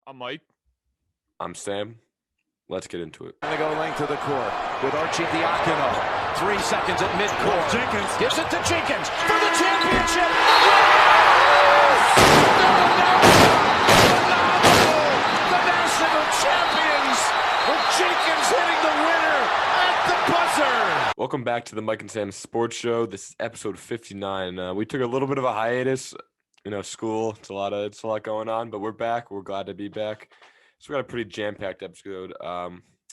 I'm Mike. I'm Sam. Let's get into it. Going to go length of the court with Arcidiacono. 3 seconds at midcourt. Jenkins gives it to Jenkins for the championship. The national champions with Jenkins hitting the winner at the buzzer. Welcome back to the Mike and Sam Sports Show. This is episode 59. We took a little bit of a hiatus. School. It's a lot going on, but we're back. We're glad to be back. So we got a pretty jam-packed episode.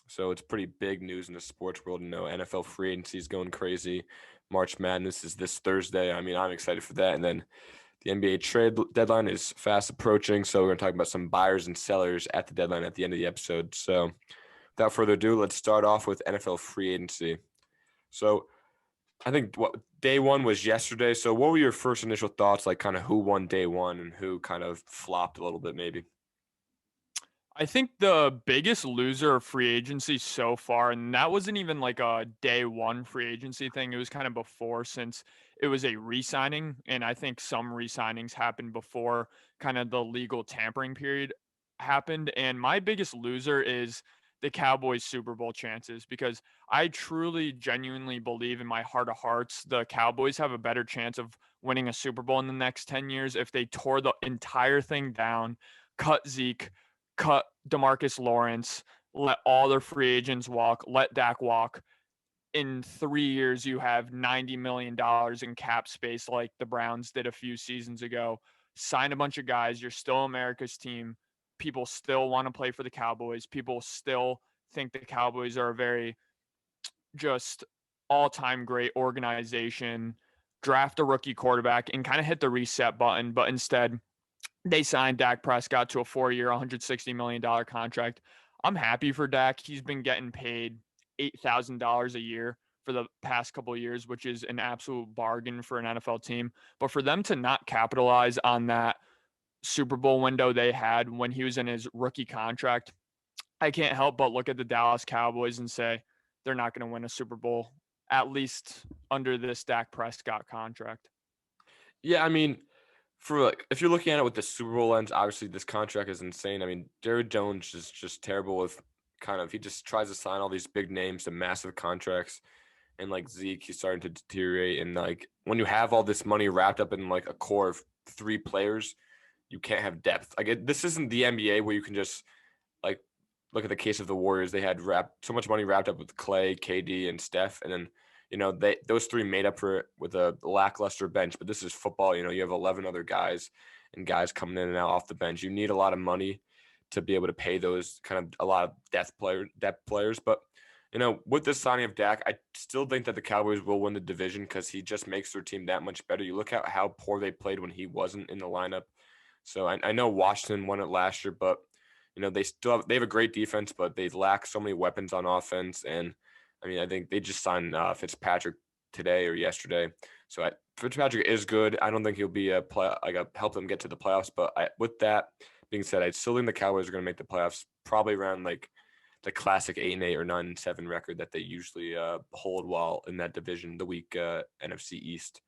So it's pretty big news in the sports world. NFL free agency is going crazy. March Madness is this Thursday. I'm excited for that. And then the NBA trade deadline is fast approaching. So we're going to talk about some buyers and sellers at the deadline at the end of the episode. So without further ado, let's start off with NFL free agency. So I think day one was yesterday. So what were your first initial thoughts, like kind of who won day one and who kind of flopped a little bit maybe? I think the biggest loser of free agency so far, and that wasn't even like a day one free agency thing. It was kind of before, since it was a re-signing. And I think some re-signings happened before kind of the legal tampering period happened. And my biggest loser is the Cowboys Super Bowl chances, because I truly, genuinely believe in my heart of hearts, the Cowboys have a better chance of winning a Super Bowl in the next 10 years if they tore the entire thing down, cut Zeke, cut DeMarcus Lawrence, let all their free agents walk, let Dak walk. In 3 years, you have $90 million in cap space like the Browns did a few seasons ago. Sign a bunch of guys. You're still America's team. People still want to play for the Cowboys. People still think the Cowboys are a very just all-time great organization. Draft a rookie quarterback and kind of hit the reset button, but instead they signed Dak Prescott to a 4-year, $160 million contract. I'm happy for Dak. He's been getting paid $8,000 a year for the past couple of years, which is an absolute bargain for an NFL team. But for them to not capitalize on that Super Bowl window they had when he was in his rookie contract, I can't help but look at the Dallas Cowboys and say they're not going to win a Super Bowl, at least under this Dak Prescott contract. Yeah, if you're looking at it with the Super Bowl lens, obviously this contract is insane. Jared Jones is just terrible with he just tries to sign all these big names to massive contracts. And like Zeke, he's starting to deteriorate. And like when you have all this money wrapped up in like a core of 3 players, you can't have depth. This isn't the NBA where you can just like look at the case of the Warriors. They had so much money wrapped up with Clay, KD, and Steph, and then those 3 made up for it with a lackluster bench. But this is football. You have 11 other guys and guys coming in and out off the bench. You need a lot of money to be able to pay those kind of a lot of depth players. But with this signing of Dak, I still think that the Cowboys will win the division because he just makes their team that much better. You look at how poor they played when he wasn't in the lineup. So I know Washington won it last year, but they have a great defense, but they lack so many weapons on offense. And I think they just signed Fitzpatrick today or yesterday. So Fitzpatrick is good. I don't think he'll be help them get to the playoffs. But with that being said, I still think the Cowboys are going to make the playoffs, probably around like the classic 8-8 or 9-7 record that they usually hold while in that division, the weak NFC East.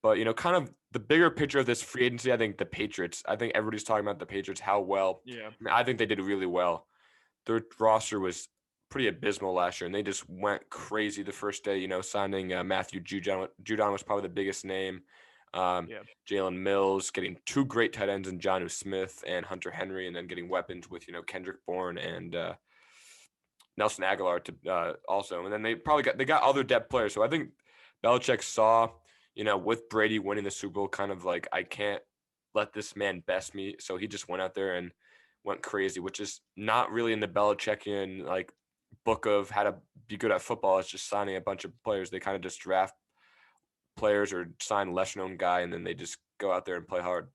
But kind of the bigger picture of this free agency, I think the Patriots. I think everybody's talking about the Patriots, how well. Yeah. I think they did really well. Their roster was pretty abysmal last year, and they just went crazy the first day. Signing Matthew Judon. Judon was probably the biggest name. Jalen Mills, getting 2 great tight ends in Jonnu Smith and Hunter Henry, and then getting weapons with Kendrick Bourne and Nelson Aguilar to also. And then they got other depth players. So I think Belichick saw, with Brady winning the Super Bowl, kind of like, I can't let this man best me. So he just went out there and went crazy, which is not really in the Belichickian book of how to be good at football. It's just signing a bunch of players. They kind of just draft players or sign a lesser known guy, and then they just go out there and play hard.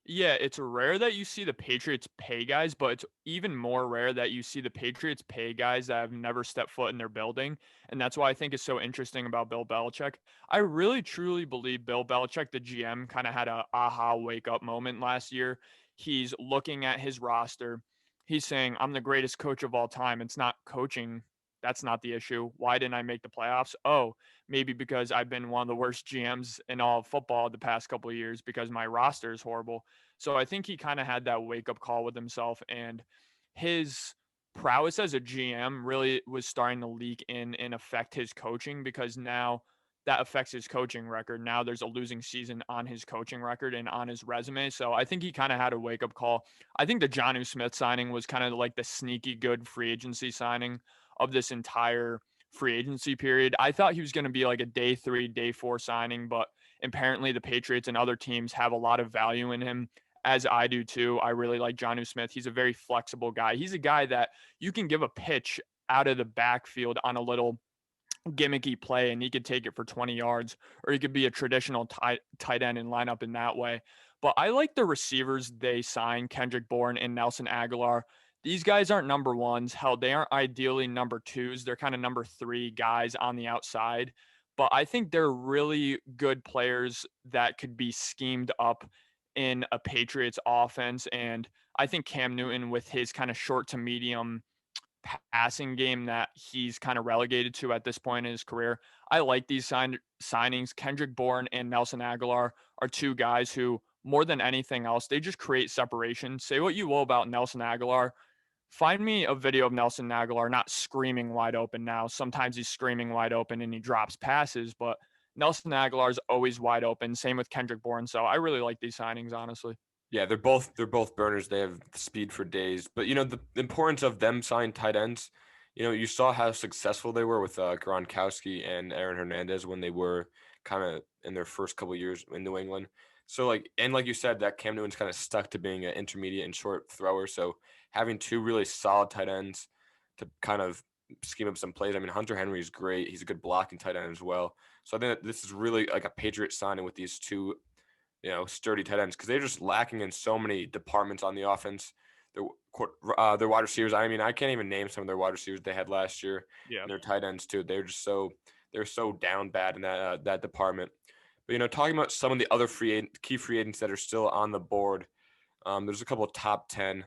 Yeah, it's rare that you see the Patriots pay guys, but it's even more rare that you see the Patriots pay guys that have never stepped foot in their building. And that's why I think it's so interesting about Bill Belichick. I really, truly believe Bill Belichick, the GM, kind of had a aha wake-up moment last year. He's looking at his roster. He's saying, I'm the greatest coach of all time. It's not coaching. That's not the issue. Why didn't I make the playoffs? Oh, maybe because I've been one of the worst GMs in all of football the past couple of years because my roster is horrible. So I think he kind of had that wake up call with himself, and his prowess as a GM really was starting to leak in and affect his coaching, because now that affects his coaching record. Now there's a losing season on his coaching record and on his resume. So I think he kind of had a wake up call. I think the Jonnu Smith signing was kind of like the sneaky good free agency signing of this entire free agency period. I thought he was going to be like a day 3, day 4 signing, but apparently the Patriots and other teams have a lot of value in him, as I do too. I really like Jonnu Smith. He's a very flexible guy. He's a guy that you can give a pitch out of the backfield on a little gimmicky play and he could take it for 20 yards, or he could be a traditional tight end and line up in that way. But I like the receivers they signed, Kendrick Bourne and Nelson Aguilar. These guys aren't number ones. Hell, they aren't ideally number twos. They're kind of number 3 guys on the outside. But I think they're really good players that could be schemed up in a Patriots offense. And I think Cam Newton, with his kind of short to medium passing game that he's kind of relegated to at this point in his career, I like these signings. Kendrick Bourne and Nelson Aguilar are 2 guys who, more than anything else, they just create separation. Say what you will about Nelson Aguilar. Find me a video of Nelson Aguilar not screaming wide open now. Sometimes he's screaming wide open and he drops passes, but Nelson Aguilar is always wide open. Same with Kendrick Bourne. So I really like these signings, honestly. Yeah, they're both burners. They have speed for days. But the importance of them signing tight ends, you saw how successful they were with Gronkowski and Aaron Hernandez when they were kind of in their first couple of years in New England. So like you said, that Cam Newton's kind of stuck to being an intermediate and short thrower. So having 2 really solid tight ends to kind of scheme up some plays. I mean, Hunter Henry is great. He's a good blocking tight end as well. So I think that this is really like a Patriot signing with these 2 sturdy tight ends, because they're just lacking in so many departments on the offense. Their wide receivers. I mean, I can't even name some of their wide receivers they had last year. Yeah. And their tight ends too. They're so down bad in that department. But talking about some of the other key free agents that are still on the board, there's a couple of top 10.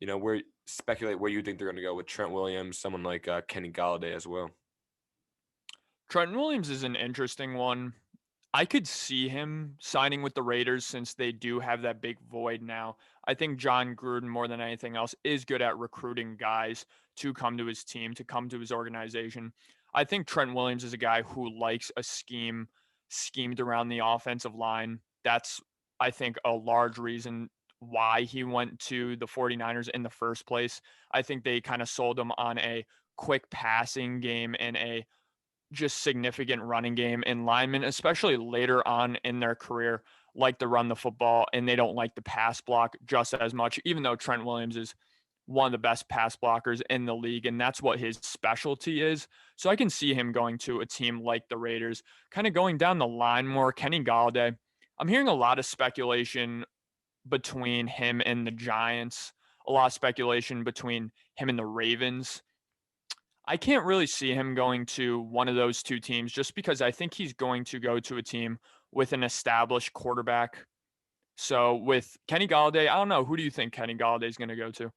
Where speculate where you think they're going to go with Trent Williams, someone like Kenny Galladay as well. Trenton Williams is an interesting one. I could see him signing with the Raiders since they do have that big void now. I think John Gruden, more than anything else, is good at recruiting guys to come to his team, to come to his organization. I think Trent Williams is a guy who likes a scheme schemed around the offensive line. That's, I think, a large reason why he went to the 49ers in the first place. I think they kind of sold him on a quick passing game and a just significant running game, and linemen, especially later on in their career, like to run the football and they don't like the pass block just as much, even though Trent Williams is one of the best pass blockers in the league, and that's what his specialty is. So I can see him going to a team like the Raiders. Kind of going down the line more, Kenny Galladay. I'm hearing a lot of speculation between him and the Giants, a lot of speculation between him and the Ravens. I can't really see him going to one of those 2 teams, just because I think he's going to go to a team with an established quarterback. So with Kenny Galladay, I don't know. Who do you think Kenny Galladay is going to go to?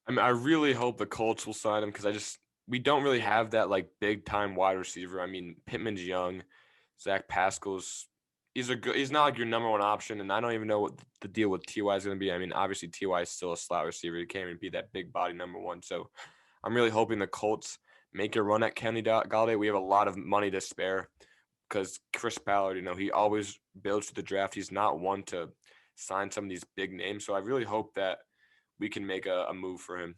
I mean, I really hope the Colts will sign him, because we don't really have that like big time wide receiver. I mean, Pittman's young, Zach Pascal's he's not like your number 1 option, and I don't even know what the deal with Ty is going to be. I mean, obviously Ty is still a slot receiver. He can't even be that big body number 1. So I'm really hoping the Colts make a run at Kenny Galladay. We have a lot of money to spare, because Chris Ballard, he always builds to the draft. He's not one to sign some of these big names. So I really hope that we can make a move for him.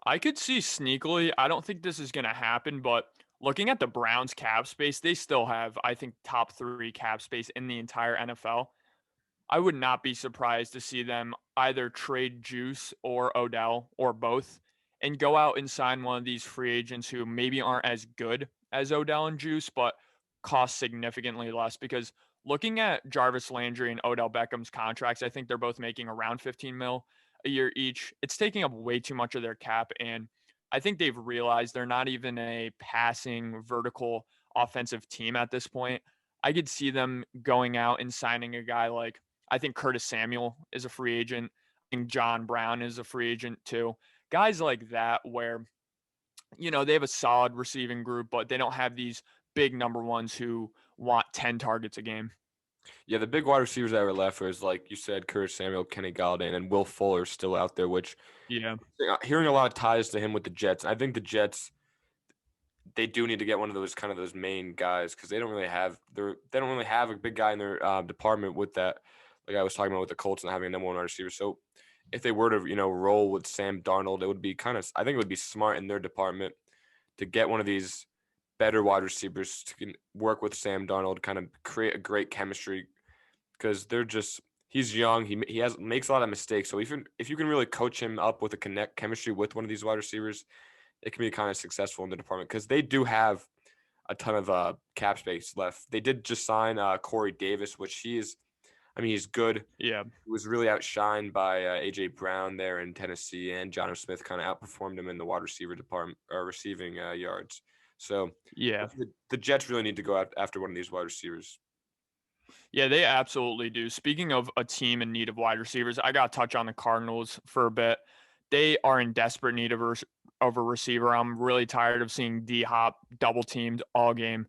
I could see sneakily. I don't think this is going to happen, but looking at the Browns cap space, they still have, I think, top 3 cap space in the entire NFL. I would not be surprised to see them either trade Juice or Odell or both and go out and sign one of these free agents who maybe aren't as good as Odell and Juice, but cost significantly less. Because looking at Jarvis Landry and Odell Beckham's contracts, I think they're both making around 15 mil a year each. It's taking up way too much of their cap, and I think they've realized they're not even a passing vertical offensive team at this point. I could see them going out and signing a guy like, I think Curtis Samuel is a free agent. I think John Brown is a free agent too. Guys like that where, they have a solid receiving group, but they don't have these big number ones who want 10 targets a game. Yeah, the big wide receivers that were left was, like you said, Curtis Samuel, Kenny Galladay, and then Will Fuller still out there, which Yeah. hearing a lot of ties to him with the Jets. I think the Jets, they do need to get one of those main guys because they don't really have a big guy in their department with that. Like I was talking about with the Colts and having a number one wide receiver. So if they were to roll with Sam Darnold, it would be I think it would be smart in their department to get one of these better wide receivers to work with Sam Darnold, kind of create a great chemistry because he's young. He makes a lot of mistakes. So if you can really coach him up with a chemistry with one of these wide receivers, it can be kind of successful in the department because they do have a ton of cap space left. They did just sign Corey Davis, which he's good. Yeah. He was really outshined by AJ Brown there in Tennessee, and Jonnu Smith kind of outperformed him in the wide receiver department or receiving yards. So Yeah. the Jets really need to go after one of these wide receivers. Yeah, they absolutely do. Speaking of a team in need of wide receivers, I got to touch on the Cardinals for a bit. They are in desperate need of a receiver. I'm really tired of seeing D Hop double teamed all game.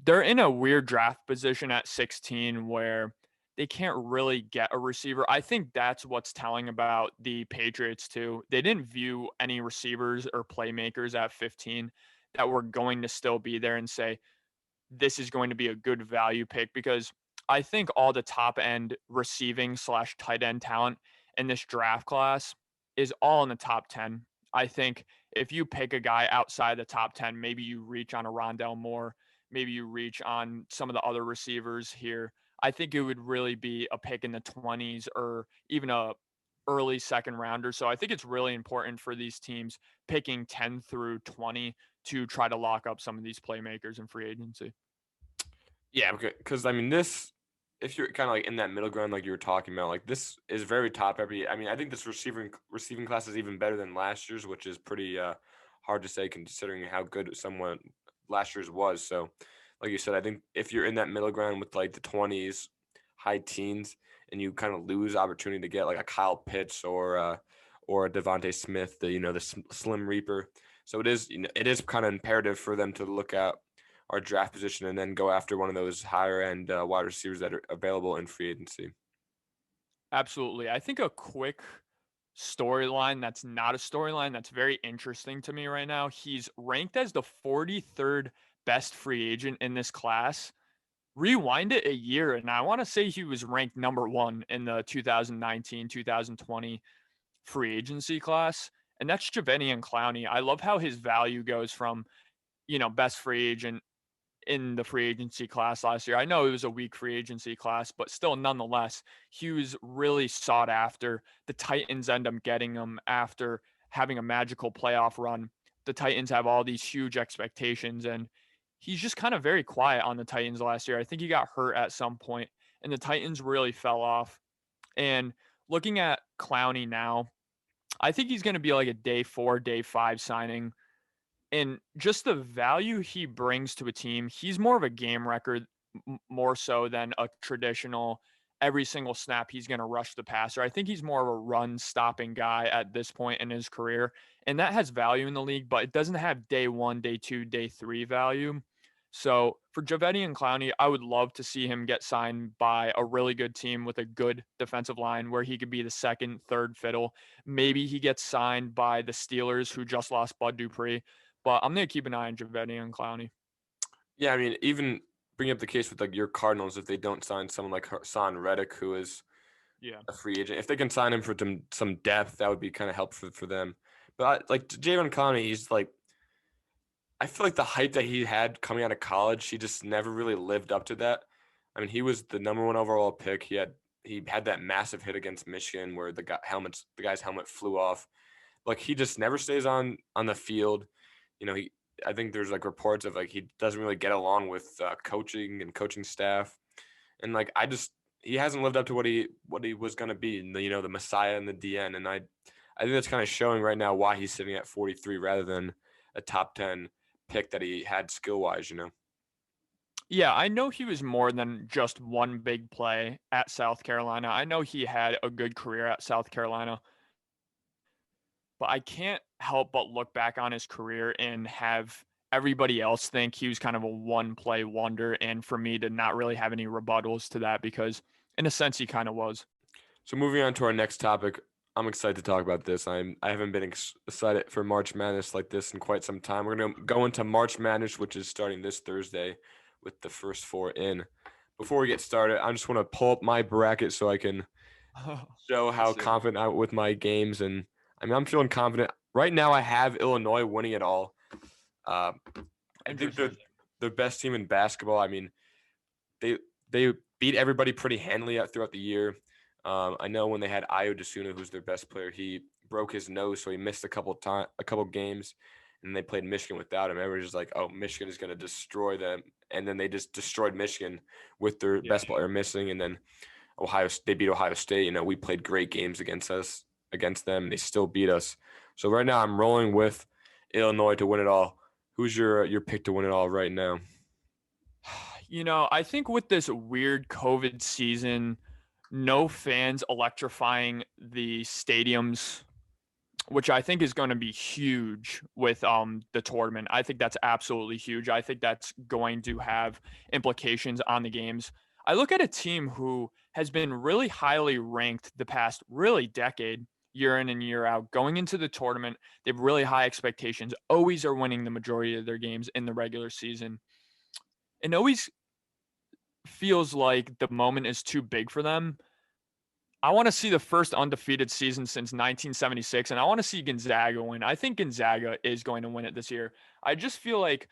They're in a weird draft position at 16 where they can't really get a receiver. I think that's what's telling about the Patriots too. They didn't view any receivers or playmakers at 15 that were going to still be there and say, this is going to be a good value pick because I think all the top end receiving / tight end talent in this draft class is all in the top 10. I think if you pick a guy outside the top 10, maybe you reach on a Rondell Moore, maybe you reach on some of the other receivers here. I think it would really be a pick in the 20s or even a early second rounder. So I think it's really important for these teams picking 10 through 20 to try to lock up some of these playmakers in free agency. Yeah, because this, if you're kind of like in that middle ground, like you were talking about, like this is very top heavy. I think this receiving class is even better than last year's, which is pretty hard to say considering how good someone last year's was. So, like you said, I think if you're in that middle ground with like the 20s, high teens, and you kind of lose opportunity to get like a Kyle Pitts or a Devontae Smith, the Slim Reaper. So it is kind of imperative for them to look at our draft position and then go after one of those higher end wide receivers that are available in free agency. Absolutely. I think a quick storyline that's not a storyline that's very interesting to me right now. He's ranked as the 43rd best free agent in this class. Rewind it a year, and I want to say he was ranked number 1 in the 2019-2020 free agency class, and that's Jadeveon Clowney. I love how his value goes from, best free agent in the free agency class last year. I know it was a weak free agency class, but still, nonetheless, he was really sought after. The Titans end up getting him after having a magical playoff run. The Titans have all these huge expectations, and he's just kind of very quiet on the Titans last year. I think he got hurt at some point, and the Titans really fell off. And looking at Clowney now, I think he's going to be like a day 4, day 5 signing, and just the value he brings to a team, he's more of a game record more so than a traditional every single snap he's going to rush the passer. I think he's more of a run stopping guy at this point in his career, and that has value in the league, but it doesn't have day 1, day 2, day 3 value. So for Jadeveon Clowney, I would love to see him get signed by a really good team with a good defensive line where he could be the second, third fiddle. Maybe he gets signed by the Steelers, who just lost Bud Dupree. But I'm going to keep an eye on Jadeveon Clowney. Yeah, even bring up the case with like your Cardinals if they don't sign someone like Hassan Reddick, who is a free agent. If they can sign him for some depth, that would be kind of helpful for them. But like Jadeveon Clowney, he's like, I feel like the hype that he had coming out of college, he just never really lived up to that. He was the number 1 overall pick. He had that massive hit against Michigan where the guy's helmet flew off. Like he just never stays on the field. I think there's like reports of like he doesn't really get along with coaching and coaching staff, and like he hasn't lived up to what he was gonna be, the Messiah and the DN, and I think that's kind of showing right now why he's sitting at 43 rather than a top 10 pick that he had skill wise. Yeah, I know he was more than just one big play at South Carolina. I know he had a good career at South Carolina, but I can't help but look back on his career and have everybody else think he was kind of a one-play wonder, and for me to not really have any rebuttals to that because in a sense he kind of was. So moving on to our next topic, I'm excited to talk about this. I haven't been excited for March Madness like this in quite some time. We're going to go into March Madness, which is starting this Thursday with the first 4 in. Before we get started, I just want to pull up my bracket so I can show how confident I'm with my games. And I mean, I'm feeling confident. Right now, I have Illinois winning it all. I think they're the best team in basketball. I mean, they beat everybody pretty handily throughout the year. I know when they had Ayo Desuna, who's their best player, he broke his nose, so he missed a couple games, and they played Michigan without him. Everybody's just like, "Oh, Michigan is going to destroy them," and then they just destroyed Michigan with their best player missing, and then they beat Ohio State. You know, we played great games against them, and they still beat us. So right now, I'm rolling with Illinois to win it all. Who's your pick to win it all right now? You know, I think with this weird COVID season, no fans electrifying the stadiums, which I think is going to be huge with the tournament. I think that's absolutely huge. I think that's going to have implications on the games. I look at a team who has been really highly ranked the past really decade, year in and year out, going into the tournament. They have really high expectations, always are winning the majority of their games in the regular season, and always feels like the moment is too big for them. I want to see the first undefeated season since 1976, and I want to see Gonzaga win. I think Gonzaga is going to win it this year. I just feel like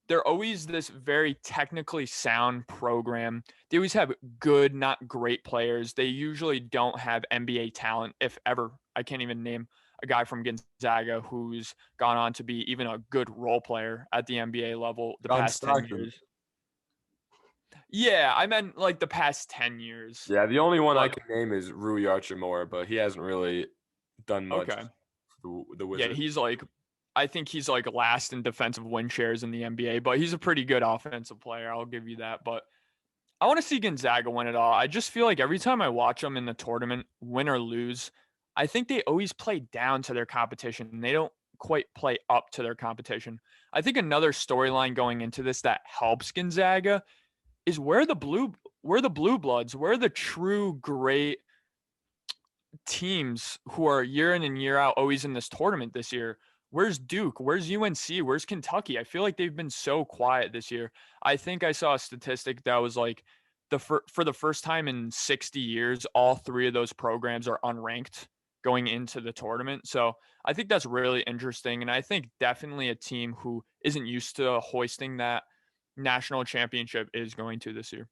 they're always this very technically sound program. They always have good, not great players. They usually don't have NBA talent, if ever. I can't even name a guy from Gonzaga who's gone on to be even a good role player at the NBA level the past 10 years. Yeah, I meant like the past 10 years. Yeah, the only one I can name is Rui Archimura, but he hasn't really done much. Okay. The Wizards. Yeah, I think he's like last in defensive win shares in the NBA, but he's a pretty good offensive player. I'll give you that. But I want to see Gonzaga win it all. I just feel like every time I watch them in the tournament, win or lose, I think they always play down to their competition. They don't quite play up to their competition. I think another storyline going into this that helps Gonzaga is where the blue bloods, where the true great teams who are year in and year out always in this tournament this year. Where's Duke? Where's UNC? Where's Kentucky? I feel like they've been so quiet this year. I think I saw a statistic that was like for the first time in 60 years, all three of those programs are unranked going into the tournament. So I think that's really interesting. And I think definitely a team who isn't used to hoisting that national championship is going to this year.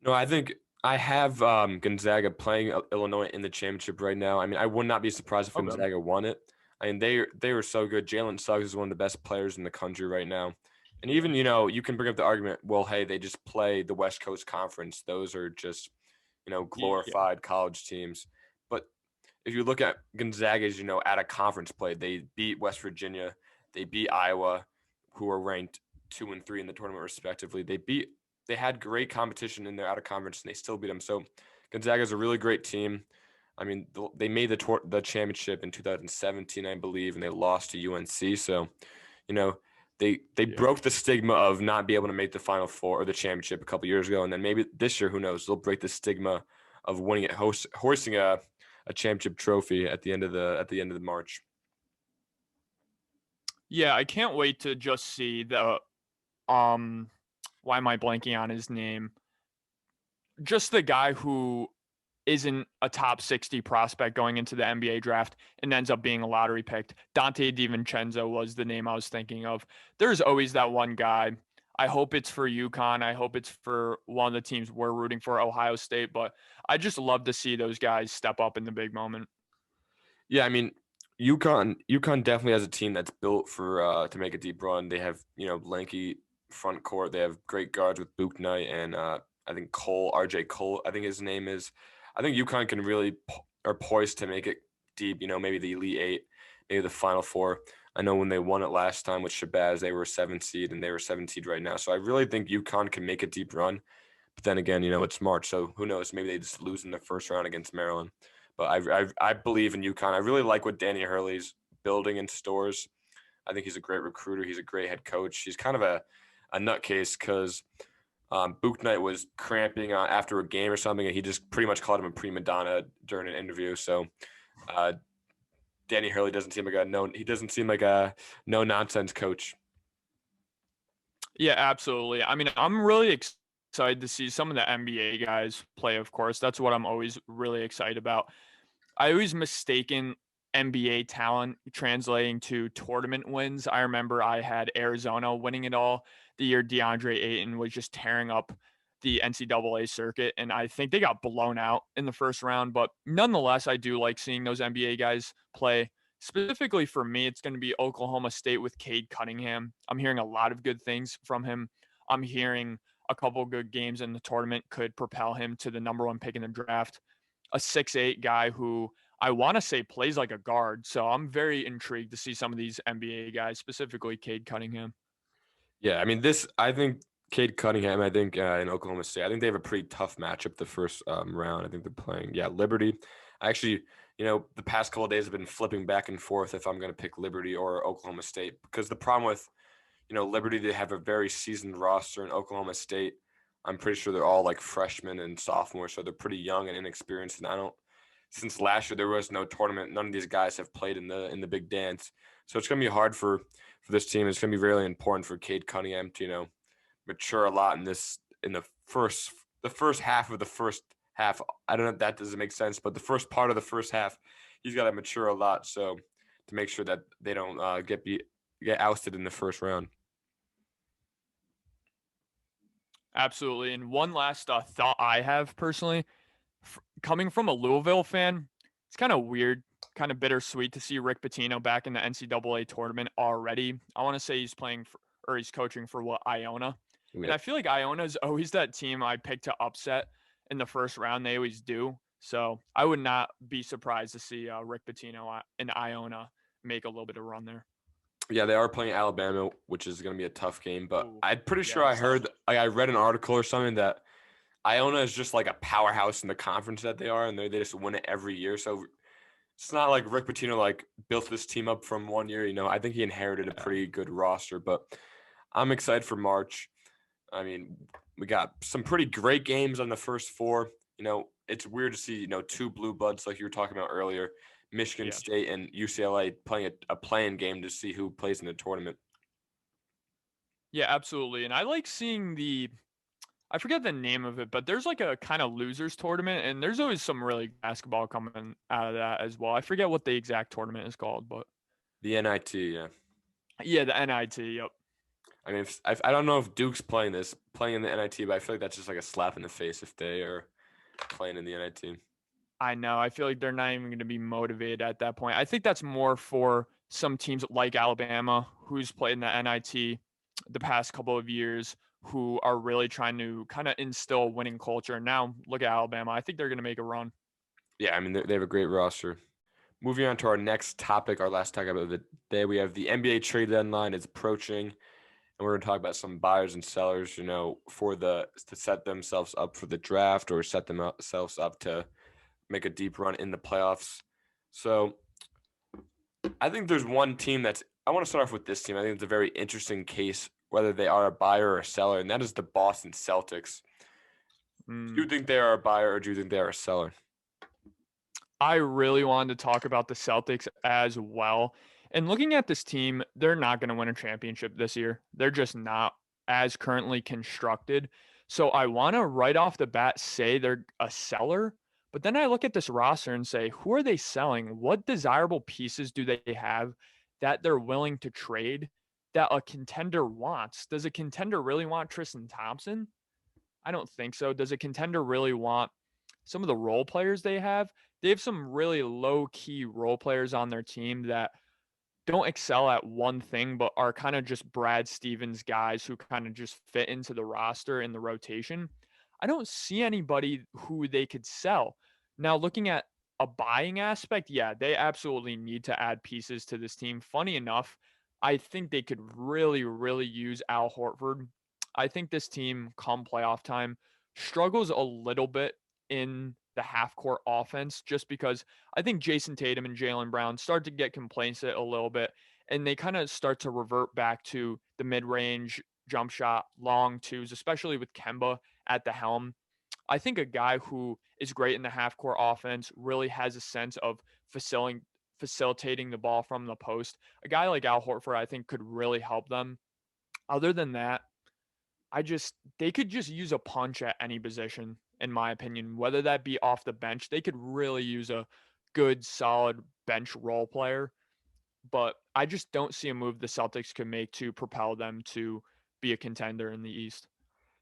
No, I think I have Gonzaga playing Illinois in the championship right now. I mean, I would not be surprised if Gonzaga won it. I mean, they were so good. Jalen Suggs is one of the best players in the country right now. And even, you know, you can bring up the argument, well, hey, they just play the West Coast Conference. Those are just, you know, glorified college teams. But if you look at Gonzaga's, you know, at a conference play, they beat West Virginia. They beat Iowa, who are ranked 2 and 3 in the tournament respectively. They had great competition in their out of conference, and they still beat them. So Gonzaga is a really great team. I mean, they made the championship in 2017, I believe, and they lost to UNC. So, you know, they broke the stigma of not being able to make the Final Four or the championship a couple years ago, and then maybe this year, who knows, they'll break the stigma of winning it, hoisting a championship trophy at the end of the March. Yeah, I can't wait to just see the why am I blanking on his name? Just the guy who isn't a top 60 prospect going into the NBA draft and ends up being a lottery picked. Dante DiVincenzo was the name I was thinking of. There's always that one guy. I hope it's for UConn. I hope it's for one of the teams we're rooting for, Ohio State. But I just love to see those guys step up in the big moment. Yeah, I mean, UConn definitely has a team that's built for to make a deep run. They have, you know, lanky front court. They have great guards with Bouknight and I think RJ Cole, I think his name is. I think UConn can really are poised to make it deep, you know, maybe the Elite Eight, maybe the Final Four. I know when they won it last time with Shabazz, they were a 7 seed, and they were 7 seed right now. So I really think UConn can make a deep run. But then again, you know, it's March, so who knows? Maybe they just lose in the first round against Maryland. But I believe in UConn. I really like what Danny Hurley's building in stores. I think he's a great recruiter. He's a great head coach. He's kind of a nutcase because Book Knight was cramping after a game or something, and he just pretty much called him a prima donna during an interview. So Danny Hurley doesn't seem like a no nonsense coach. Yeah, absolutely. I mean, I'm really excited to see some of the NBA guys play, of course. That's what I'm always really excited about. I always mistaken NBA talent translating to tournament wins. I remember I had Arizona winning it all the year DeAndre Ayton was just tearing up the NCAA circuit, and I think they got blown out in the first round. But nonetheless, I do like seeing those NBA guys play. Specifically for me, it's going to be Oklahoma State with Cade Cunningham. I'm hearing a lot of good things from him. I'm hearing a couple good games in the tournament could propel him to the number 1 pick in the draft. A 6'8" guy who I want to say plays like a guard. So I'm very intrigued to see some of these NBA guys, specifically Cade Cunningham. Yeah, I mean, I think Cade Cunningham, I think in Oklahoma State, I think they have a pretty tough matchup the first round. I think they're playing, Liberty. I actually, the past couple of days have been flipping back and forth if I'm going to pick Liberty or Oklahoma State, because the problem with, Liberty, they have a very seasoned roster. In Oklahoma State, I'm pretty sure they're all like freshmen and sophomores, so they're pretty young and inexperienced. And since last year there was no tournament, none of these guys have played in the big dance. So it's going to be hard for this team. It's going to be really important for Cade Cunningham to, mature a lot in the first half of the first half. I don't know if that doesn't make sense, but the first part of the first half, he's got to mature a lot. So to make sure that they don't get ousted in the first round. Absolutely. And one last thought I have personally, coming from a Louisville fan, it's kind of weird, kind of bittersweet to see Rick Pitino back in the NCAA tournament already. I want to say he's he's coaching for Iona. Yeah. And I feel like Iona is always that team I pick to upset in the first round. They always do. So I would not be surprised to see Rick Pitino and Iona make a little bit of a run there. Yeah, they are playing Alabama, which is going to be a tough game. But I'm pretty sure I read an article or something that Iona is just like a powerhouse in the conference that they are, and they just win it every year. So it's not like Rick Pitino like built this team up from one year. I think he inherited a pretty good roster. But I'm excited for March. I mean, we got some pretty great games on the first 4. It's weird to see, 2 blue bloods like you were talking about earlier, Michigan State and UCLA playing a playing game to see who plays in the tournament. Yeah, absolutely. And I like seeing I forget the name of it, but there's like a kind of losers tournament, and there's always some really basketball coming out of that as well. I forget what the exact tournament is called, but the NIT, yeah. Yeah, the NIT, yep. I mean, I don't know if Duke's playing in the NIT, but I feel like that's just like a slap in the face if they are playing in the NIT. I know. I feel like they're not even going to be motivated at that point. I think that's more for some teams like Alabama, who's played in the NIT the past couple of years, who are really trying to kind of instill winning culture. Now, look at Alabama. I think they're going to make a run. Yeah, I mean, they have a great roster. Moving on to our next topic, our last topic of the day, we have the NBA trade deadline is approaching, and we're going to talk about some buyers and sellers, to set themselves up for the draft or set themselves up to make a deep run in the playoffs. So I think there's one team I want to start off with this team. I think it's a very interesting case, whether they are a buyer or a seller, and that is the Boston Celtics. Do you think they are a buyer or do you think they are a seller? I really wanted to talk about the Celtics as well. And looking at this team, they're not going to win a championship this year. They're just not as currently constructed. So I want to right off the bat say they're a seller. But then I look at this roster and say, who are they selling? What desirable pieces do they have that they're willing to trade that a contender wants? Does a contender really want Tristan Thompson? I don't think so. Does a contender really want some of the role players they have? They have some really low-key role players on their team that don't excel at one thing, but are kind of just Brad Stevens guys who kind of just fit into the roster in the rotation. I don't see anybody who they could sell. Now, looking at a buying aspect, yeah, they absolutely need to add pieces to this team. Funny enough, I think they could really, really use Al Horford. I think this team, come playoff time, struggles a little bit in the half-court offense just because I think Jason Tatum and Jaylen Brown start to get complacent a little bit. and they kind of start to revert back to the mid-range jump shot, long twos, especially with Kemba at the helm. I think a guy who is great in the half court offense really has a sense of facilitating the ball from the post. A guy like Al Horford, I think, could really help them. Other than that, they could just use a punch at any position, in my opinion, whether that be off the bench. They could really use a good, solid bench role player. But I just don't see a move the Celtics could make to propel them to be a contender in the East.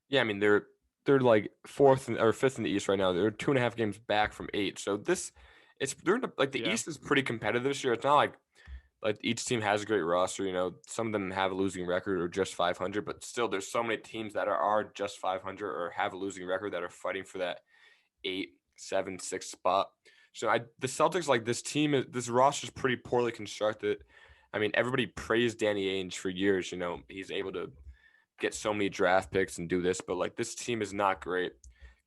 Yeah, I mean they're like fourth or fifth in the East right now. They're 2.5 games back from 8. So they're in like the Yeah. East is pretty competitive this year. It's not like each team has a great roster. Some of them have a losing record or just 500, but still there's so many teams that are just 500 or have a losing record that are fighting for that 8, 7, 6 spot. So the Celtics, like this roster is pretty poorly constructed. I mean, everybody praised Danny Ainge for years. He's able to get so many draft picks and do this, but like this team is not great.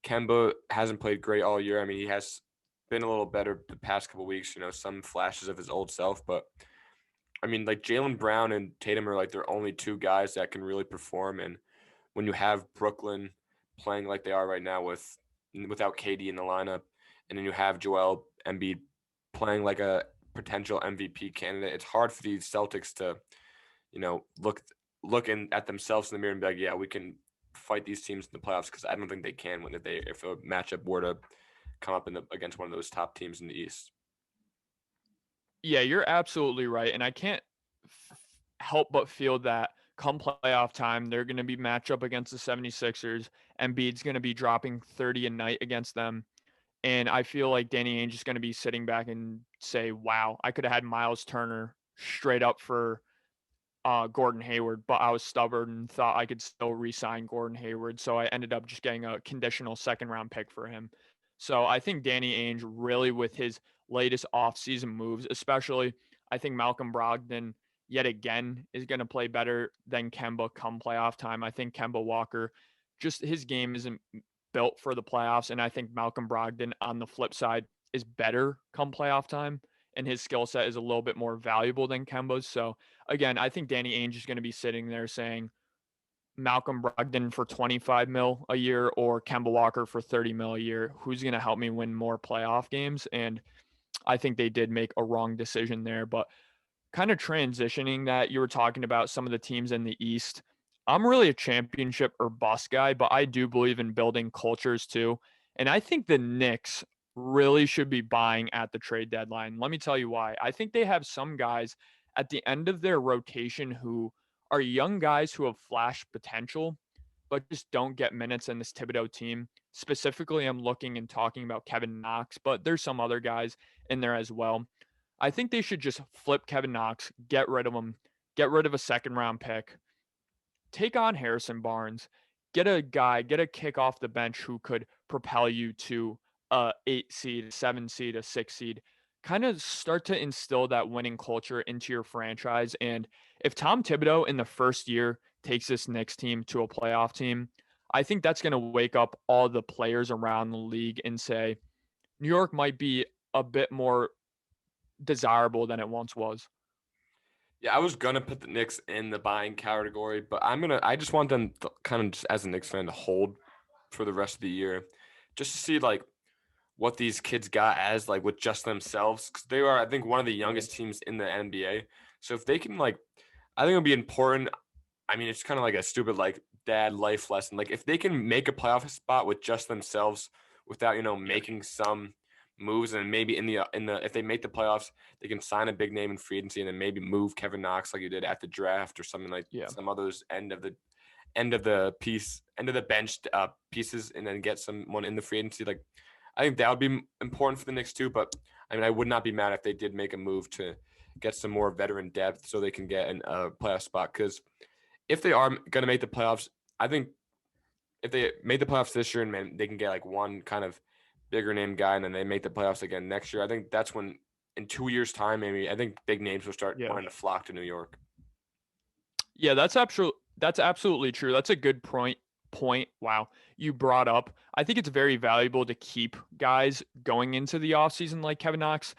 Kemba hasn't played great all year. I mean, he has been a little better the past couple weeks. Some flashes of his old self, but I mean, like Jaylen Brown and Tatum are like their only two guys that can really perform. And when you have Brooklyn playing like they are right now without KD in the lineup, and then you have Joel Embiid playing like a potential MVP candidate, it's hard for these Celtics to, look at themselves in the mirror and be like, yeah, we can fight these teams in the playoffs, because I don't think they can if a matchup were to come up against one of those top teams in the East. Yeah, you're absolutely right. And I can't help but feel that come playoff time, they're going to be matched up against the 76ers. Embiid's going to be dropping 30 a night against them. And I feel like Danny Ainge is going to be sitting back and say, wow, I could have had Miles Turner straight up for Gordon Hayward, but I was stubborn and thought I could still re-sign Gordon Hayward. So I ended up just getting a conditional second-round pick for him. So I think Danny Ainge really, with his latest offseason moves, especially, I think Malcolm Brogdon yet again is going to play better than Kemba come playoff time. I think Kemba Walker, just his game isn't built for the playoffs, and I think Malcolm Brogdon on the flip side is better come playoff time, and his skill set is a little bit more valuable than Kemba's. So again, I think Danny Ainge is going to be sitting there saying Malcolm Brogdon for 25 mil a year or Kemba Walker for 30 mil a year. Who's going to help me win more playoff games? And I think they did make a wrong decision there. But kind of transitioning that, you were talking about some of the teams in the East. I'm really a championship or bust guy, but I do believe in building cultures too. And I think the Knicks really should be buying at the trade deadline. Let me tell you why. I think they have some guys at the end of their rotation who are young guys who have flash potential, but just don't get minutes in this Thibodeau team. Specifically, I'm looking and talking about Kevin Knox, but there's some other guys in there as well. I think they should just flip Kevin Knox, get rid of him, get rid of a second round pick, take on Harrison Barnes, get a kick off the bench who could propel you to a 8 seed, 7 seed, a 6 seed. Kind of start to instill that winning culture into your franchise. And if Tom Thibodeau in the first year takes this Knicks team to a playoff team, I think that's going to wake up all the players around the league and say, New York might be a bit more desirable than it once was. Yeah, I was gonna put the Knicks in the buying category, but I just want them to kind of just as a Knicks fan to hold for the rest of the year, just to see like what these kids got as like with just themselves, because they are, I think, one of the youngest teams in the NBA. So if they can like, I think it'll be important. I mean, it's kind of like a stupid like dad life lesson. Like if they can make a playoff spot with just themselves without making some moves, and maybe in the if they make the playoffs, they can sign a big name in free agency and then maybe move Kevin Knox like you did at the draft or something, like some others end of the bench pieces, and then get someone in the free agency. Like I think that would be important for the Knicks too. But I mean, I would not be mad if they did make a move to get some more veteran depth so they can get a playoff spot. Because if they are going to make the playoffs, I think if they made the playoffs this year and they can get like one kind of bigger name guy and then they make the playoffs again next year, I think that's when in 2 years' time, maybe, I think big names will start wanting to flock to New York. Yeah, that's absolutely true. That's a good point. Wow, you brought up. I think it's very valuable to keep guys going into the offseason like Kevin Knox,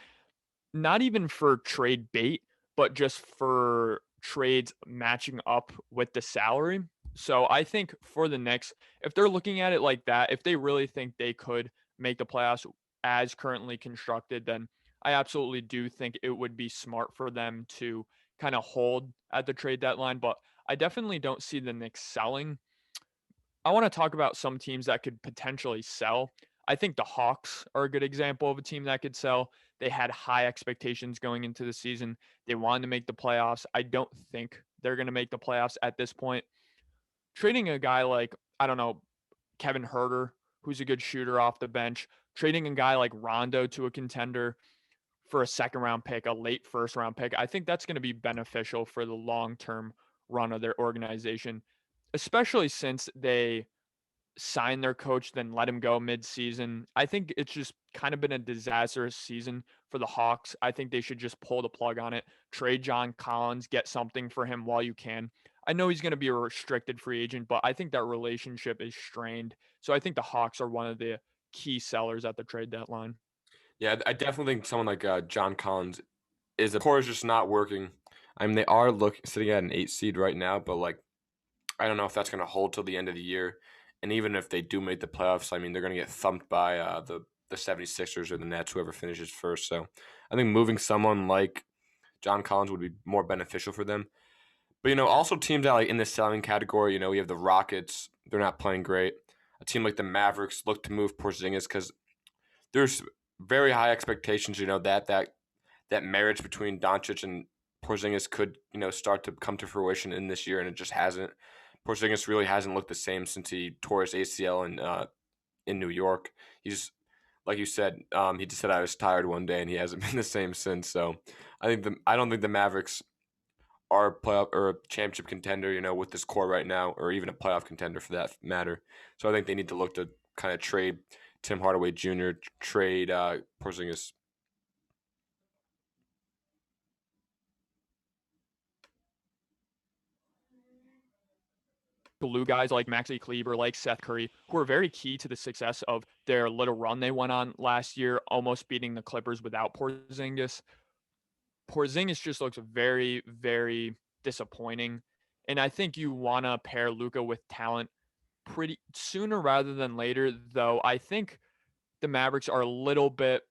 not even for trade bait, but just for trades matching up with the salary. So I think for the Knicks, if they're looking at it like that, if they really think they could make the playoffs as currently constructed, then I absolutely do think it would be smart for them to kind of hold at the trade deadline. But I definitely don't see the Knicks selling. I want to talk about some teams that could potentially sell. I think the Hawks are a good example of a team that could sell. They had high expectations going into the season. They wanted to make the playoffs. I don't think they're going to make the playoffs at this point. Trading a guy like, I don't know, Kevin Herter, who's a good shooter off the bench, trading a guy like Rondo to a contender for a second round pick, a late first round pick, I think that's going to be beneficial for the long term run of their organization, especially since they sign their coach, then let him go mid-season. I think it's just kind of been a disastrous season for the Hawks. I think they should just pull the plug on it. Trade John Collins, get something for him while you can. I know he's going to be a restricted free agent, but I think that relationship is strained. So I think the Hawks are one of the key sellers at the trade deadline. Yeah, I definitely think someone like John Collins is, of course, just not working. I mean, they are sitting at an 8 seed right now, but like I don't know if that's going to hold till the end of the year. And even if they do make the playoffs, I mean, they're going to get thumped by the 76ers or the Nets, whoever finishes first. So I think moving someone like John Collins would be more beneficial for them. But, also teams that like in the selling category, we have the Rockets. They're not playing great. A team like the Mavericks look to move Porzingis because there's very high expectations, that marriage between Doncic and Porzingis could, start to come to fruition in this year, and it just hasn't. Porzingis really hasn't looked the same since he tore his ACL in New York. He's like you said, he just said I was tired one day, and he hasn't been the same since. So I don't think the Mavericks are a playoff or a championship contender, with this core right now, or even a playoff contender for that matter. So I think they need to look to kind of trade Tim Hardaway Jr., trade Porzingis. Glue guys like Maxi Kleber, like Seth Curry, who are very key to the success of their little run they went on last year, almost beating the Clippers without Porzingis. Porzingis just looks very, very disappointing. And I think you want to pair Luka with talent pretty sooner rather than later, though I think the Mavericks are a little bit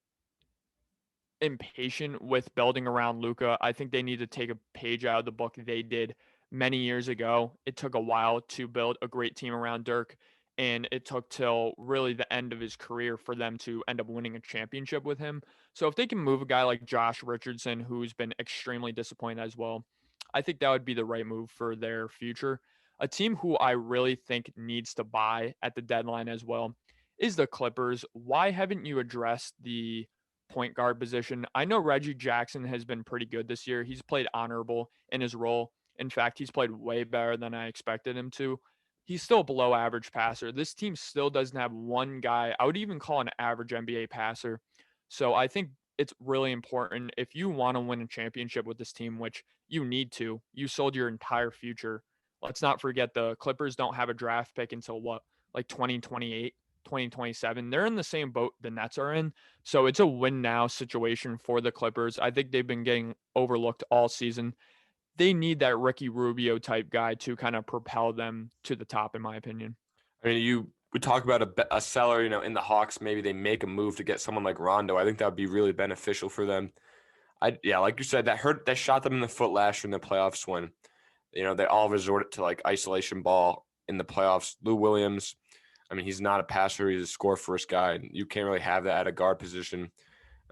impatient with building around Luka. I think they need to take a page out of the book they did many years ago. It took a while to build a great team around Dirk, and it took till really the end of his career for them to end up winning a championship with him. So if they can move a guy like Josh Richardson, who's been extremely disappointed as well, I think that would be the right move for their future. A team who I really think needs to buy at the deadline as well is the Clippers. Why haven't you addressed the point guard position? I know Reggie Jackson has been pretty good this year. He's played honorable in his role. In fact, he's played way better than I expected him to. He's still a below average passer. This team still doesn't have one guy I would even call an average NBA passer. So I think it's really important if you want to win a championship with this team, which you need to. You sold your entire future. Let's not forget the Clippers don't have a draft pick until what, like 2028, 2027. They're in the same boat the Nets are in. So it's a win now situation for the Clippers. I think they've been getting overlooked all season. They need that Ricky Rubio type guy to kind of propel them to the top, in my opinion. I mean, we talk about a seller, in the Hawks. Maybe they make a move to get someone like Rondo. I think that would be really beneficial for them. Like you said, that shot them in the foot last year in the playoffs when, they all resorted to like isolation ball in the playoffs. Lou Williams, I mean, he's not a passer; he's a score first guy. And you can't really have that at a guard position.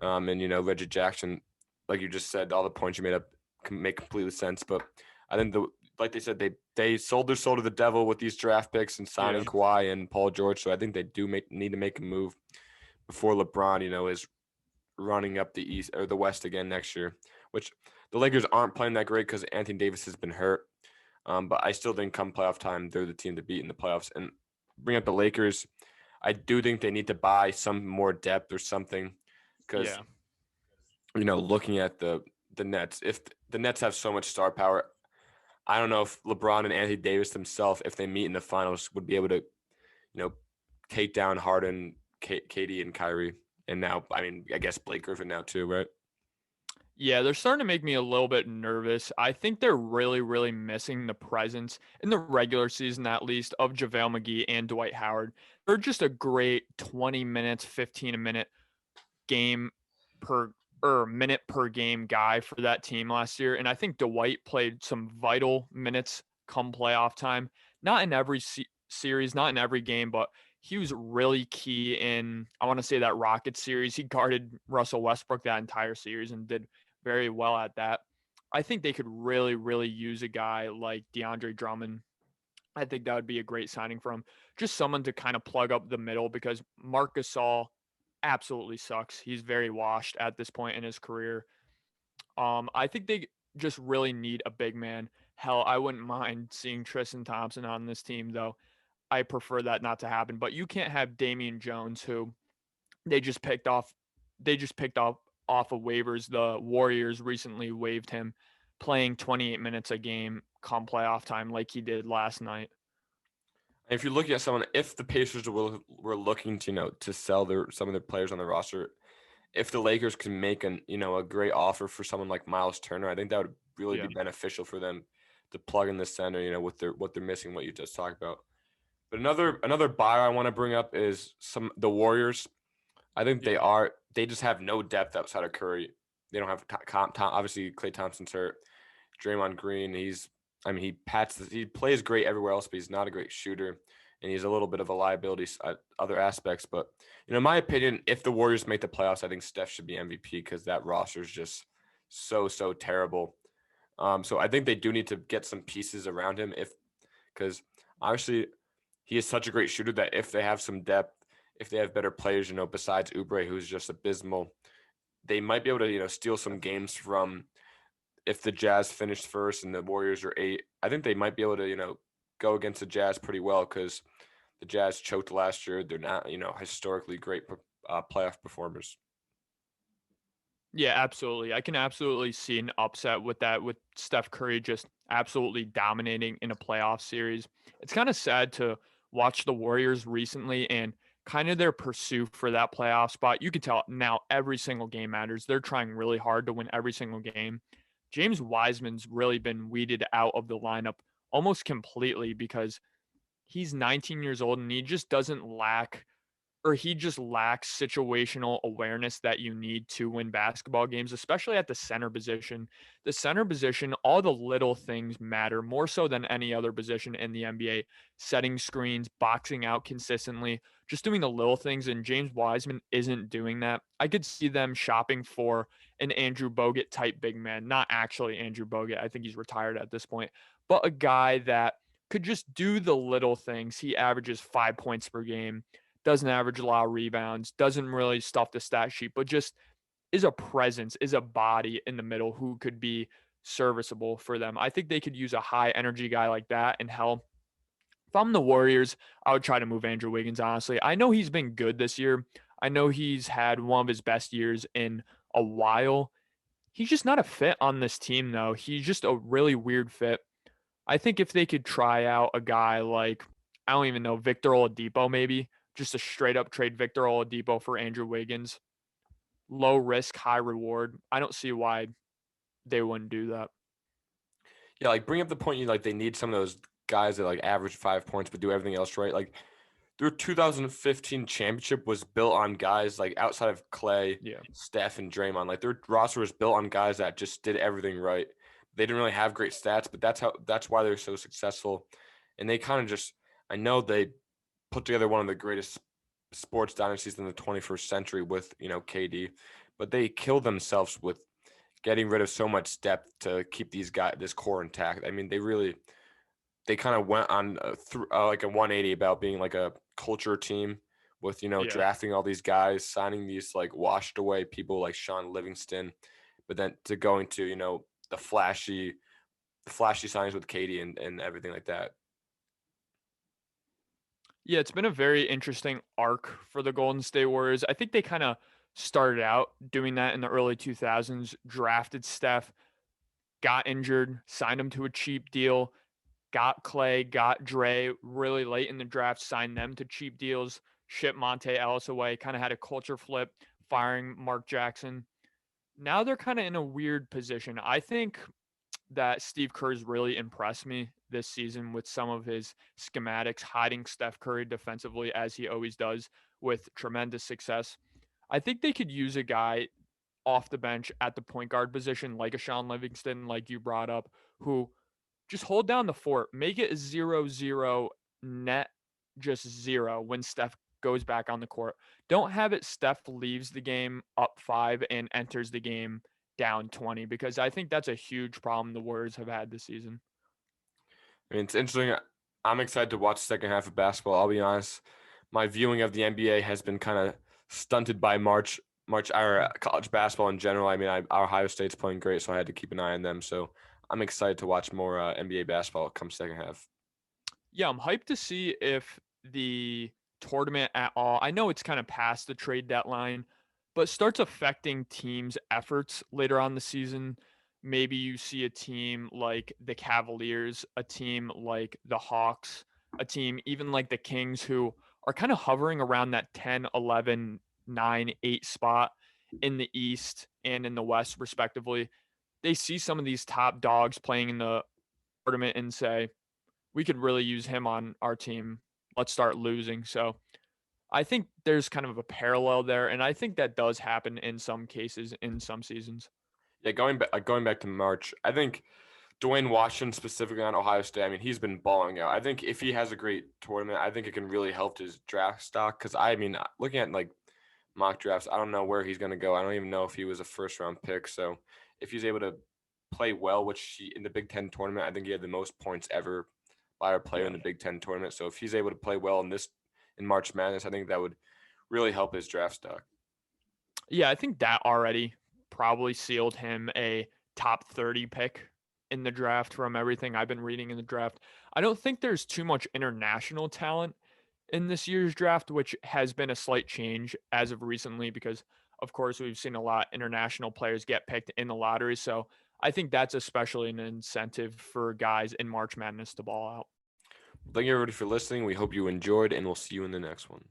And Reggie Jackson, like you just said, all the points you made up make completely sense. But I think like they said, they sold their soul to the devil with these draft picks and signing Kawhi and Paul George. So I think they do need to make a move before LeBron, is running up the East or the West again next year, which the Lakers aren't playing that great because Anthony Davis has been hurt. But I still think come playoff time, they're the team to beat in the playoffs. And bring up the Lakers, I do think they need to buy some more depth or something because, looking at the Nets, if the Nets have so much star power, I don't know if LeBron and Anthony Davis themselves, if they meet in the finals, would be able to, take down Harden, KD, and Kyrie. And now, I mean, I guess Blake Griffin now too, right? Yeah, they're starting to make me a little bit nervous. I think they're really, really missing the presence in the regular season, at least, of JaVale McGee and Dwight Howard. They're just a great 20 minutes, 15 a minute game per or minute per game guy for that team last year. And I think Dwight played some vital minutes come playoff time. Not in every series, not in every game, but he was really key in, I want to say, that Rockets series. He guarded Russell Westbrook that entire series and did very well at that. I think they could really, really use a guy like DeAndre Drummond. I think that would be a great signing for him. Just someone to kind of plug up the middle because Marc Gasol absolutely sucks. He's very washed at this point in his career. I think they just really need a big man. Hell, I wouldn't mind seeing Tristan Thompson on this team, though. I prefer that not to happen. But you can't have Damian Jones, who they just picked off. They just picked off of waivers. The Warriors recently waived him, playing 28 minutes a game come playoff time, like he did last night. And if you're looking at someone, if the Pacers were looking to to sell some of their players on the roster, if the Lakers can make a great offer for someone like Miles Turner, I think that would really be Yeah. beneficial for them to plug in the center. With what they're missing, what you just talked about. But another buyer I want to bring up is the Warriors. I think they just have no depth outside of Curry. They don't have obviously Klay Thompson's hurt. Draymond Green, he plays great everywhere else, but he's not a great shooter, and he's a little bit of a liability at other aspects. But in my opinion, if the Warriors make the playoffs, I think Steph should be MVP because that roster is just so terrible. So I think they do need to get some pieces around him because obviously he is such a great shooter that if they have some depth, if they have better players, besides Oubre, who's just abysmal, they might be able to, steal some games from if the Jazz finished first and the Warriors are 8. I think they might be able to, go against the Jazz pretty well because the Jazz choked last year. They're not, historically great playoff performers. Yeah, absolutely. I can absolutely see an upset with that, with Steph Curry just absolutely dominating in a playoff series. It's kind of sad to watch the Warriors recently and kind of their pursuit for that playoff spot. You can tell now every single game matters. They're trying really hard to win every single game. James Wiseman's really been weeded out of the lineup almost completely because he's 19 years old and he just lacks situational awareness that you need to win basketball games, especially at the center position. The center position, all the little things matter more so than any other position in the NBA. Setting screens, boxing out consistently, just doing the little things. And James Wiseman isn't doing that. I could see them shopping for an Andrew Bogut type big man, not actually Andrew Bogut. I think he's retired at this point, but a guy that could just do the little things. He averages 5 points per game, doesn't average a lot of rebounds, doesn't really stuff the stat sheet, but just is a presence, is a body in the middle who could be serviceable for them. I think they could use a high energy guy like that. And hell, if I'm the Warriors, I would try to move Andrew Wiggins, honestly. I know he's been good this year. I know he's had one of his best years in a while. He's just not a fit on this team, though. He's just a really weird fit. I think if they could try out a guy like, I don't even know, Victor Oladipo, maybe just a straight up trade Victor Oladipo for Andrew Wiggins, low risk, high reward. I don't see why they wouldn't do that. Yeah, like bring up the point they need some of those guys that average 5 points but do everything else right. Like their 2015 championship was built on guys outside of Clay, Yeah. Steph, and Draymond. Like their roster was built on guys that just did everything right. They didn't really have great stats, but that's why they're so successful. And they kind of I know they put together one of the greatest sports dynasties in the 21st century with KD, but they killed themselves with getting rid of so much depth to keep this core intact. I mean, they kind of went on like a 180 about being like a culture team with drafting all these guys, signing these washed away people like Sean Livingston, but then to going to the flashy signings with KD and everything like that. Yeah, it's been a very interesting arc for the Golden State Warriors. I think they kind of started out doing that in the early 2000s, drafted Steph, got injured, signed him to a cheap deal, got Clay, got Dre really late in the draft, signed them to cheap deals, shipped Monte Ellis away, kind of had a culture flip, firing Mark Jackson. Now they're kind of in a weird position. I think that Steve Kerr's really impressed me this season with some of his schematics, hiding Steph Curry defensively as he always does with tremendous success. I think they could use a guy off the bench at the point guard position, like a Sean Livingston, like you brought up, who just hold down the fort, make it 0-0 net, just zero when Steph goes back on the court. Don't have it Steph leaves the game up 5 and enters the game down 20 because I think that's a huge problem the Warriors have had this season. I mean, it's interesting. I'm excited to watch the second half of basketball. I'll be honest. My viewing of the NBA has been kind of stunted by March or college basketball in general. I mean, our Ohio State's playing great, so I had to keep an eye on them. So I'm excited to watch more NBA basketball come second half. Yeah, I'm hyped to see if the tournament at all, I know it's kind of past the trade deadline, but starts affecting teams' efforts later on the season. Maybe you see a team like the Cavaliers, a team like the Hawks, a team even like the Kings who are kind of hovering around that 10, 11, 9, 8 spot in the East and in the West, respectively. They see some of these top dogs playing in the tournament and say, we could really use him on our team. Let's start losing. So I think there's kind of a parallel there, and I think that does happen in some cases in some seasons. Yeah, going back to March, I think Dwayne Washington specifically on Ohio State. I mean, he's been balling out. I think if he has a great tournament, I think it can really help his draft stock. Because I mean, looking at like mock drafts, I don't know where he's going to go. I don't even know if he was a first round pick. So if he's able to play well, which in the Big Ten tournament, I think he had the most points ever by a player Yeah. in the Big Ten tournament. So if he's able to play well in March Madness, I think that would really help his draft stock. Yeah, I think that already probably sealed him a top 30 pick in the draft from everything I've been reading in the draft. I don't think there's too much international talent in this year's draft, which has been a slight change as of recently because, of course, we've seen a lot international players get picked in the lottery. So I think that's especially an incentive for guys in March Madness to ball out. Thank you everybody for listening. We hope you enjoyed, and we'll see you in the next one.